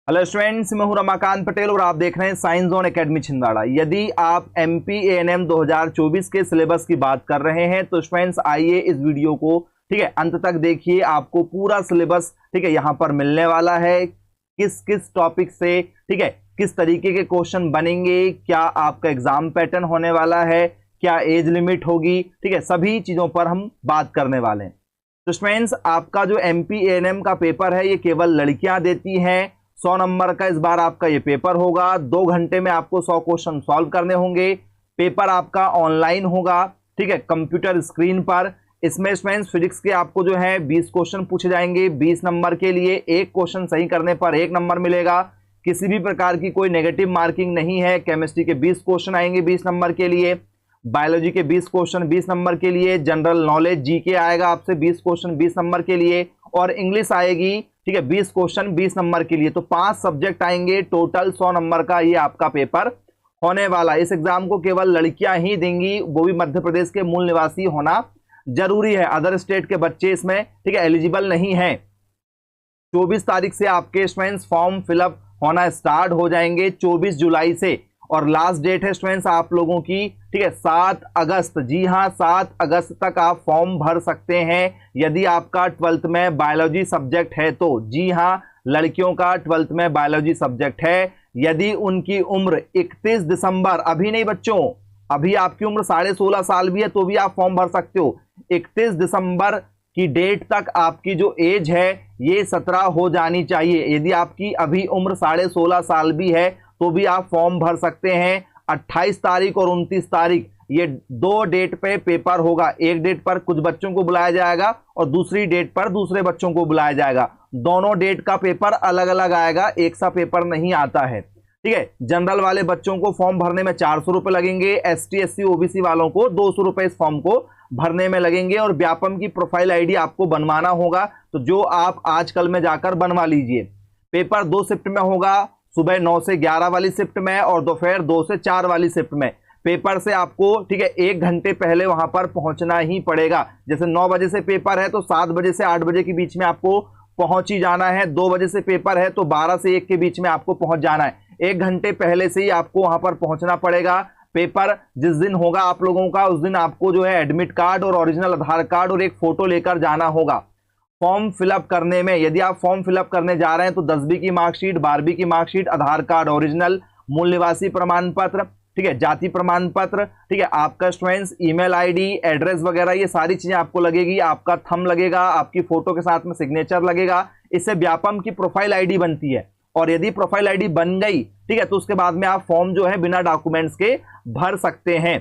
Hello students, मैं हूं रमाकांत पटेल और आप देख रहे हैं साइंस जोन एकेडमी छिंदवाड़ा। यदि आप एमपी एएनएम 2024 के सिलेबस की बात कर रहे हैं तो स्टूडेंट्स आइए इस वीडियो को ठीक है अंत तक देखिए। आपको पूरा सिलेबस ठीक है यहां पर मिलने वाला है। किस किस टॉपिक से ठीक है किस तरीके के क्वेश्चन बनेंगे, क्या आपका एग्जाम पैटर्न होने वाला है, क्या एज लिमिट होगी, ठीक है, सभी चीजों पर हम बात करने वाले हैं। तो स्टूडेंट्स आपका जो एमपी एएनएम का पेपर है ये केवल लड़कियां देती हैं। 100 नंबर का इस बार आपका ये पेपर होगा। 2 घंटे में आपको 100 क्वेश्चन सॉल्व करने होंगे। पेपर आपका ऑनलाइन होगा, ठीक है, कंप्यूटर स्क्रीन पर। इसमें स्टूडेंट्स फिजिक्स के आपको जो है 20 क्वेश्चन पूछे जाएंगे 20 नंबर के लिए। एक क्वेश्चन सही करने पर 1 नंबर मिलेगा। किसी भी प्रकार की कोई नेगेटिव मार्किंग नहीं है। केमिस्ट्री के 20 क्वेश्चन आएंगे 20 नंबर के लिए। बायोलॉजी के 20 क्वेश्चन 20 नंबर के लिए। जनरल नॉलेज जीके आएगा आपसे 20 क्वेश्चन 20 नंबर के लिए। और इंग्लिश आएगी, ठीक है, 20 क्वेश्चन 20 नंबर के लिए। तो 5 सब्जेक्ट आएंगे, टोटल 100 नंबर का ये आपका पेपर होने वाला। इस एग्जाम को केवल लड़कियां ही देंगी, वो भी मध्य प्रदेश के मूल निवासी होना जरूरी है। अदर स्टेट के बच्चे इसमें ठीक है एलिजिबल नहीं है। 24 तारीख से आपके स्टूडेंट्स फॉर्म फिलअप होना स्टार्ट हो जाएंगे 24 जुलाई से। और लास्ट डेट है स्टूडेंट्स आप लोगों की ठीक है 7 अगस्त। जी हां, 7 अगस्त तक आप फॉर्म भर सकते हैं यदि आपका 12th में बायोलॉजी सब्जेक्ट है तो। जी हां, लड़कियों का 12th में बायोलॉजी सब्जेक्ट है। यदि उनकी उम्र 31 दिसंबर, अभी नहीं बच्चों, अभी आपकी उम्र 16.5 साल भी है तो भी आप फॉर्म भर सकते हो। 31 दिसंबर की डेट तक आपकी जो एज है ये 17 हो जानी चाहिए। यदि आपकी अभी उम्र 16.5 साल भी है तो भी आप फॉर्म भर सकते हैं। 28 तारीख और 29 तारीख ये 2 डेट पे पेपर होगा। एक डेट पर कुछ बच्चों को बुलाया जाएगा और दूसरी डेट पर दूसरे बच्चों को बुलाया जाएगा। दोनों डेट का पेपर अलग अलग आएगा, एक सा पेपर नहीं आता है, ठीक है। जनरल वाले बच्चों को फॉर्म भरने में 400 रुपए लगेंगे। एसटी एससी ओबीसी वालों को 200 रुपए इस फॉर्म को भरने में लगेंगे। और व्यापम की प्रोफाइल आईडी आपको बनवाना होगा, तो जो आप आजकल में जाकर बनवा लीजिए। पेपर 2 शिफ्ट में होगा, सुबह 9 से 11 वाली शिफ्ट में और दोपहर 2 से 4 वाली शिफ्ट में। पेपर से आपको ठीक है 1 घंटे पहले वहां पर पहुंचना ही पड़ेगा। जैसे 9 बजे से पेपर है तो 7 बजे से 8 बजे के बीच में आपको पहुंच ही जाना है। 2 बजे से पेपर है तो 12 से 1 के बीच में आपको पहुंच जाना है। 1 घंटे पहले से ही आपको वहां पर पहुंचना पड़ेगा। पेपर जिस दिन होगा आप लोगों का उस दिन आपको जो है एडमिट कार्ड और ओरिजिनल आधार कार्ड और एक फोटो लेकर जाना होगा। फॉर्म फिलअप करने में, यदि आप फॉर्म फिलअप करने जा रहे हैं तो 10वीं की मार्कशीट, 12वीं की मार्कशीट, आधार कार्ड ओरिजिनल, मूल निवासी प्रमाण पत्र, ठीक है, जाति प्रमाण पत्र, ठीक है, आपका स्टूडेंट्स ईमेल आईडी, एड्रेस वगैरह ये सारी चीजें आपको लगेगी। आपका थंब लगेगा, आपकी फोटो के साथ में सिग्नेचर लगेगा। इससे व्यापम की प्रोफाइल आईडी बनती है। और यदि प्रोफाइल आईडी बन गई ठीक है तो उसके बाद में आप फॉर्म जो है बिना डॉक्यूमेंट्स के भर सकते हैं।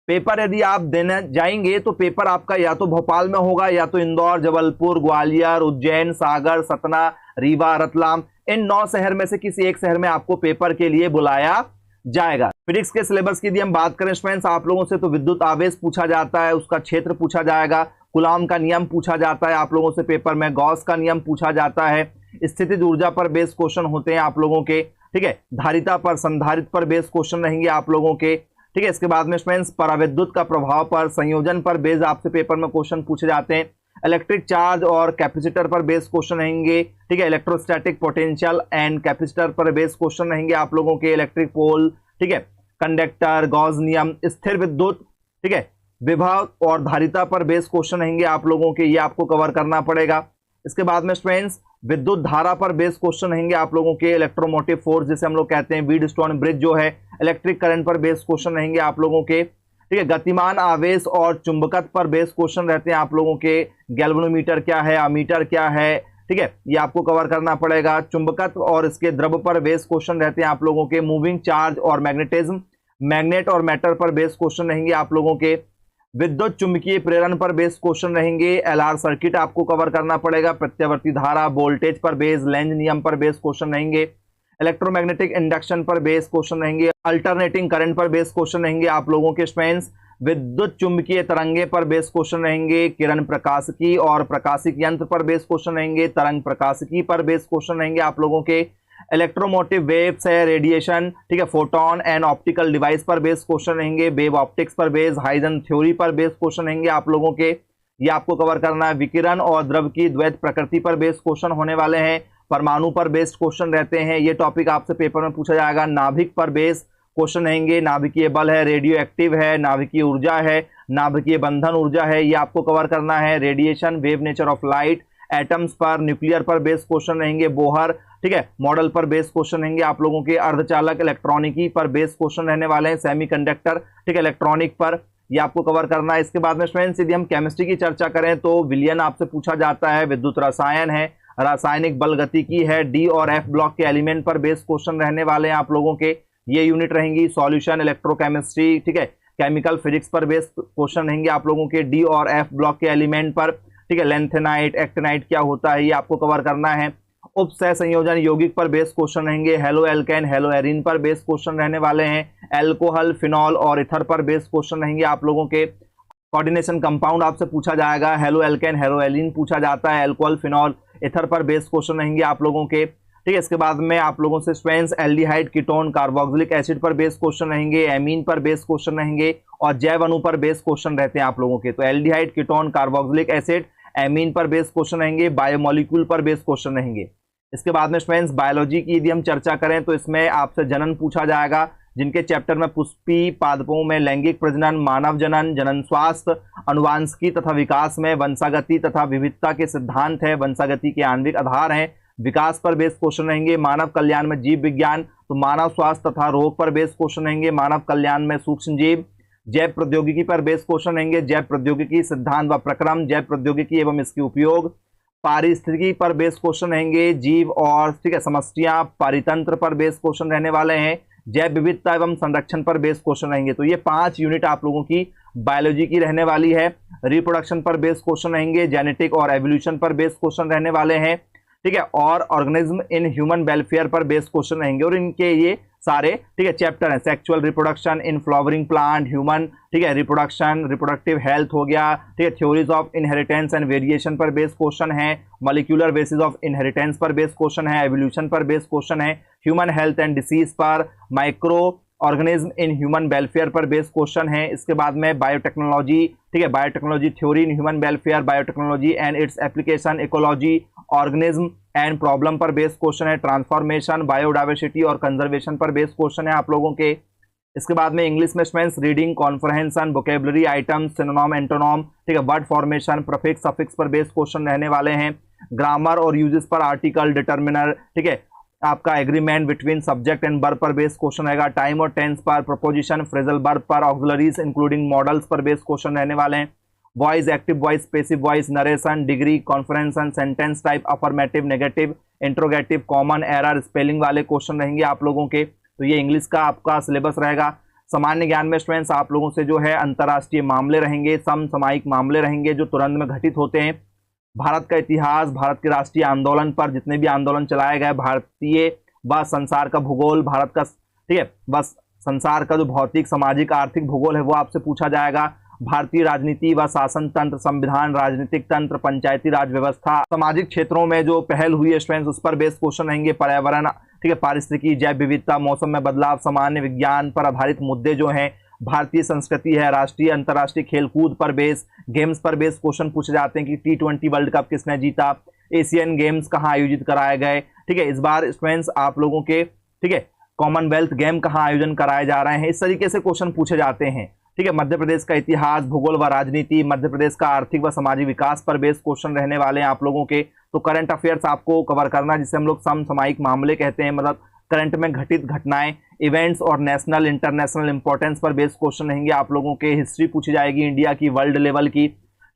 पेपर यदि आप देने जाएंगे तो पेपर आपका या तो भोपाल में होगा या तो इंदौर, जबलपुर, ग्वालियर, उज्जैन, सागर, सतना, रीवा, रतलाम, इन 9 शहर में से किसी एक शहर में आपको पेपर के लिए बुलाया जाएगा। फिजिक्स के सिलेबस की यदि हम बात करें स्टूडेंट्स आप लोगों से तो विद्युत आवेश पूछा जाता है, उसका क्षेत्र पूछा जाएगा। कूलाम का नियम पूछा जाता है आप लोगों से पेपर में। गॉस का नियम पूछा जाता है। स्थितिज ऊर्जा पर बेस क्वेश्चन होते हैं आप लोगों के, ठीक है। धारिता पर, संधारित्र पर बेस क्वेश्चन रहेंगे आप लोगों के, ठीक है। इसके बाद में स्टूडेंट्स पराविद्युत का प्रभाव पर, संयोजन पर बेस आपसे पेपर में क्वेश्चन पूछे जाते हैं। इलेक्ट्रिक चार्ज और कैपेसिटर पर बेस क्वेश्चन रहेंगे, ठीक है। इलेक्ट्रोस्टैटिक पोटेंशियल एंड कैपेसिटर पर बेस क्वेश्चन रहेंगे आप लोगों के। इलेक्ट्रिक पोल, ठीक है, कंडक्टर, गॉस नियम, स्थिर विद्युत, ठीक है, विभव और धारिता पर बेस क्वेश्चन रहेंगे आप लोगों के, ये आपको कवर करना पड़ेगा। इसके बाद में स्टूडेंट्स विद्युत धारा पर बेस क्वेश्चन रहेंगे आप लोगों के। इलेक्ट्रोमोटिव फोर्स जिसे हम लोग कहते हैं, व्हीटस्टोन ब्रिज जो है, इलेक्ट्रिक करंट पर बेस क्वेश्चन रहेंगे आप लोगों के, ठीक है। गतिमान आवेश और चुंबकत्व पर बेस क्वेश्चन रहते हैं आप लोगों के। गैल्वेनोमीटर क्या है, अमीटर क्या है, ठीक है, ये आपको कवर करना पड़ेगा। चुंबकत्व और इसके द्रव पर बेस क्वेश्चन रहते हैं आप लोगों के। मूविंग चार्ज और मैग्नेटिज्म, मैग्नेट और मैटर पर बेस क्वेश्चन रहेंगे आप लोगों के। विद्युत चुंबकीय प्रेरण पर बेस क्वेश्चन रहेंगे। एलआर सर्किट आपको कवर करना पड़ेगा। प्रत्यावर्ती धारा, वोल्टेज पर बेस, लेंज नियम पर बेस क्वेश्चन रहेंगे। इलेक्ट्रोमैग्नेटिक इंडक्शन पर बेस क्वेश्चन रहेंगे। अल्टरनेटिंग करंट पर बेस क्वेश्चन रहेंगे आप लोगों के स्टूडेंट्स। विद्युत चुंबकीय तरंगे पर बेस क्वेश्चन रहेंगे। किरण प्रकाशिकी और प्रकाशिक यंत्र पर बेस क्वेश्चन रहेंगे। तरंग प्रकाशिकी पर बेस क्वेश्चन रहेंगे आप लोगों के। इलेक्ट्रोमोटिव वेव्स है, रेडिएशन, ठीक है, फोटोन एंड ऑप्टिकल डिवाइस पर बेस क्वेश्चन रहेंगे। वेव ऑप्टिक्स पर बेस, हाइजन थ्योरी पर बेस क्वेश्चन रहेंगे आप लोगों के, ये आपको कवर करना है। विकिरण और द्रव की द्वैत प्रकृति पर बेस क्वेश्चन होने वाले हैं। परमाणु पर बेस्ड क्वेश्चन रहते हैं, ये टॉपिक आपसे पेपर में पूछा जाएगा। नाभिक पर बेस्ड क्वेश्चन रहेंगे, नाभिकीय बल है, रेडियो एक्टिव है, नाभिकीय ऊर्जा है, नाभिकीय बंधन ऊर्जा है, ये आपको कवर करना है। Radiation, wave nature of light, atoms पर, न्यूक्लियर पर बेस्ड क्वेश्चन रहेंगे, बोहर, ठीक है, मॉडल पर बेस्ड क्वेश्चन रहेंगे आप लोगों के। अर्धचालक, इलेक्ट्रॉनिकी पर बेस्ड क्वेश्चन रहने वाले हैं, सेमीकंडक्टर, ठीक है, इलेक्ट्रॉनिक पर, ये आपको कवर करना है। इसके बाद में स्टूडेंट्स यदि हम केमिस्ट्री की चर्चा करें तो विलयन आपसे पूछा जाता है, विद्युत रसायन है, रासायनिक बल गतिकी है, डी और एफ ब्लॉक के एलिमेंट पर बेस्ड क्वेश्चन रहने वाले हैं आप लोगों के, ये यूनिट रहेंगी। सॉल्यूशन, इलेक्ट्रोकेमिस्ट्री, ठीक है, केमिकल फिजिक्स पर बेस्ड क्वेश्चन रहेंगे आप लोगों के, डी और एफ ब्लॉक के एलिमेंट पर, ठीक है। लेंथेनाइट, एक्टिनाइट क्या होता है ये आपको कवर करना है। उपसह संयोजन यौगिक पर बेस्ड क्वेश्चन रहेंगे, हेलो एल्केन, हेलो एरिन पर बेस्ड क्वेश्चन रहने वाले हैं, एल्कोहल, फिनॉल और इथर पर बेस्ड क्वेश्चन रहेंगे आप लोगों के। कोऑर्डिनेशन कंपाउंड आपसे पूछा जाएगा, हेलो एल्केन, हेलो एलिन पूछा जाता है, एल्कोहल, फिनॉल, इथर पर बेस्ड क्वेश्चन रहेंगे आप लोगों के, ठीक है। इसके बाद में आप लोगों से strains, aldehyde, ketone, carboxylic acid पर बेस्ड क्वेश्चन रहेंगे, एमीन पर बेस्ड क्वेश्चन रहेंगे और जैव अणु पर बेस्ड क्वेश्चन रहते हैं आप लोगों के। तो aldehyde, ketone, carboxylic acid, amine पर बेस्ड क्वेश्चन रहेंगे, बायोमोलिक्यूल पर बेस्ड क्वेश्चन रहेंगे। इसके बाद में स्टूडेंट्स बायोलॉजी की यदि हम चर्चा करें तो इसमें आपसे जनन पूछा जाएगा, जिनके चैप्टर में पुष्पी पादपों में लैंगिक प्रजनन, मानव जनन, जनन स्वास्थ्य, अनुवांशिकी तथा विकास में वंशागति तथा विविधता के सिद्धांत है, वंशागति के आणविक आधार हैं, विकास पर बेस्ड क्वेश्चन रहेंगे। मानव कल्याण में जीव विज्ञान, तो मानव स्वास्थ्य तथा रोग पर बेस्ड क्वेश्चन रहेंगे, मानव कल्याण में सूक्ष्म जीव। जैव प्रौद्योगिकी पर बेस्ड क्वेश्चन रहेंगे, जैव प्रौद्योगिकी सिद्धांत व प्रक्रम, जैव प्रौद्योगिकी एवं इसके उपयोग। पारिस्थितिकी पर बेस्ड क्वेश्चन रहेंगे, जीव और, ठीक है, समस्या, पारितंत्र पर बेस्ड क्वेश्चन रहने वाले हैं, जैव विविधता एवं संरक्षण पर बेस्ड क्वेश्चन रहेंगे। तो ये 5 यूनिट आप लोगों की बायोलॉजी की रहने वाली है। रिप्रोडक्शन पर बेस्ड क्वेश्चन रहेंगे, जेनेटिक और एवोल्यूशन पर बेस्ड क्वेश्चन रहने वाले हैं, ठीक है, और ऑर्गेनिज्म इन ह्यूमन वेलफेयर पर बेस्ड क्वेश्चन रहेंगे। और इनके ये सारे, ठीक है, चैप्टर हैं, sexual reproduction in flowering plant, human, ठीक है, रिप्रोडक्शन, रिप्रोडक्टिव हेल्थ हो गया, ठीक है, theories of inheritance and variation पर बेस्ड क्वेश्चन है, मॉलिक्यूलर बेसिस ऑफ इनहेरिटेंस पर बेस्ड क्वेश्चन है, एवोल्यूशन पर बेस्ड क्वेश्चन है, ह्यूमन हेल्थ एंड डिसीज पर, micro organism in human welfare पर बेस्ड क्वेश्चन है। इसके बाद में बायोटेक्नोलॉजी, ठीक है, biotechnology theory in human welfare, biotechnology and its application, ecology, organism and problem पर बेस्ड क्वेश्चन है, ट्रांसफॉर्मेशन, बायोडाइवर्सिटी और कंजर्वेशन पर बेस्ड क्वेश्चन है आप लोगों के। इसके बाद में इंग्लिश में students reading comprehension, vocabulary items, synonym, antonym, ठीक है, वर्ड फॉर्मेशन, प्रीफिक्स, सफिक्स पर बेस्ड क्वेश्चन रहने वाले हैं। ग्रामर और यूजेस पर आर्टिकल, डिटर्मिनर, ठीक है, आपका agreement between subject and verb पर बेस्ड क्वेश्चन रहेगा। टाइम और टेंस पर, प्रपोजिशन, फ्रेजल वर्ब पर, ऑक्सिलरीज इंक्लूडिंग मॉडल्स पर बेस्ड क्वेश्चन रहने वाले हैं। Voice, active voice, passive voice, narration, degree, comprehension, sentence type, affirmative, negative, interrogative, common, error, spelling वाले क्वेश्चन रहेंगे आप लोगों के। तो ये इंग्लिश का आपका सिलेबस रहेगा। सामान्य ज्ञान में स्टूडेंट्स आप लोगों से जो है अंतर्राष्ट्रीय मामले रहेंगे, समसामयिक मामले रहेंगे जो तुरंत में घटित होते हैं, भारत का इतिहास, भारत के राष्ट्रीय आंदोलन पर जितने भी आंदोलन चलाए गए, भारतीय व संसार का भूगोल, भारत का, ठीक है, बस संसार का जो भौतिक, सामाजिक, आर्थिक भूगोल है वो आपसे पूछा जाएगा। भारतीय राजनीति व शासन तंत्र, संविधान, राजनीतिक तंत्र, पंचायती राज व्यवस्था, सामाजिक क्षेत्रों में जो पहल हुई है स्टूडेंट्स उस पर बेस्ड क्वेश्चन रहेंगे। पर्यावरण, ठीक है, पारिस्थितिकी, जैव विविधता, मौसम में बदलाव, सामान्य विज्ञान पर आधारित मुद्दे जो हैं, भारतीय संस्कृति है, राष्ट्रीय अंतर्राष्ट्रीय खेलकूद पर बेस, गेम्स पर बेस क्वेश्चन पूछे जाते हैं कि T20 वर्ल्ड कप किसने जीता, एशियन गेम्स कहाँ आयोजित कराए गए, ठीक है, इस बार स्टूडेंट्स आप लोगों के, ठीक है, कॉमनवेल्थ गेम कहाँ आयोजन कराए जा रहे हैं, इस तरीके से क्वेश्चन पूछे जाते हैं, ठीक है। मध्य प्रदेश का इतिहास, भूगोल व राजनीति, मध्य प्रदेश का आर्थिक व सामाजिक विकास पर बेस्ड क्वेश्चन रहने वाले हैं आप लोगों के। तो करंट अफेयर्स आपको कवर करना, जिसे हम लोग समसामयिक मामले कहते हैं, मतलब करंट में घटित घटनाएं, इवेंट्स और नेशनल इंटरनेशनल इंपॉर्टेंस पर बेस्ड क्वेश्चन रहेंगे आप लोगों के। हिस्ट्री पूछी जाएगी इंडिया की, वर्ल्ड लेवल की,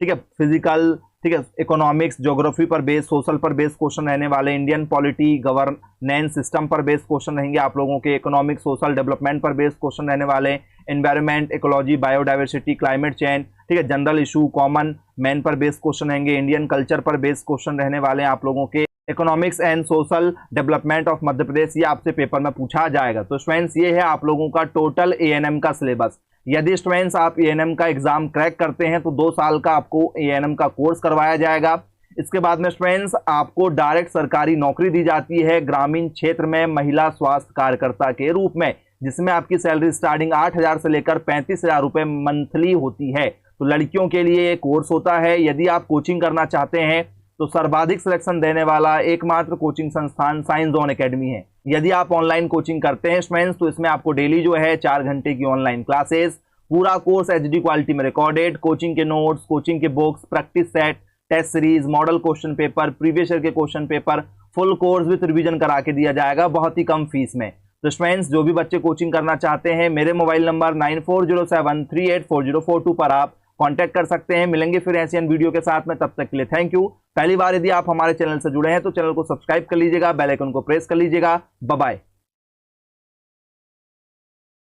ठीक है, फिजिकल, ठीक है, इकोनॉमिक्स, ज्योग्राफी पर बेस्ड, सोशल पर बेस्ड क्वेश्चन रहने वाले, इंडियन पॉलिटी, गवर्नेंस सिस्टम पर बेस्ड क्वेश्चन रहेंगे आप लोगों के, इकोनॉमिक, सोशल डेवलपमेंट पर बेस्ड क्वेश्चन रहने वाले, environment, ecology, biodiversity, climate change, ठीक है, जनरल इशू, कॉमन मैन पर बेस्ड क्वेश्चन रहेंगे, इंडियन कल्चर पर बेस्ड क्वेश्चन रहने वाले हैं आप लोगों के। Economics and social development of Madhya Pradesh, ये आपसे पेपर में पूछा जाएगा। तो स्टूडेंट्स ये है आप लोगों का टोटल एएनएम का सिलेबस। यदि स्टूडेंट्स आप एएनएम का एग्जाम क्रैक करते हैं तो 2 साल का आपको एएनएम का कोर्स करवाया जाएगा। इसके बाद में स्टूडेंट्स आपको डायरेक्ट सरकारी नौकरी दी जाती है ग्रामीण क्षेत्र में महिला स्वास्थ्य कार्यकर्ता के रूप में, जिसमें आपकी सैलरी स्टार्टिंग 8,000 से लेकर 35,000 रुपए मंथली होती है। तो लड़कियों के लिए कोर्स होता है। यदि आप कोचिंग करना चाहते हैं तो सर्वाधिक सिलेक्शन देने वाला एकमात्र कोचिंग संस्थान साइंस जोन एकेडमी है। यदि आप ऑनलाइन कोचिंग करते हैं स्टूडेंट्स, तो इसमें आपको डेली जो है 4 घंटे की ऑनलाइन क्लासेस, पूरा कोर्स एचडी क्वालिटी में रिकॉर्डेड, कोचिंग के नोट्स, कोचिंग के books, practice set, test series, model question paper, previous year के question paper, full course with revision करा के दिया जाएगा बहुत ही कम फीस में। तो स्टूडेंट्स, जो भी बच्चे कोचिंग करना चाहते हैं, मेरे मोबाइल नंबर 9407384042 पर आप कांटेक्ट कर सकते हैं। मिलेंगे फिर ऐसी वीडियो के साथ में, तब तक के लिए थैंक यू। पहली बार यदि आप हमारे चैनल से जुड़े हैं तो चैनल को सब्सक्राइब कर लीजिएगा, बेल आइकन को प्रेस कर लीजिएगा। Bye bye.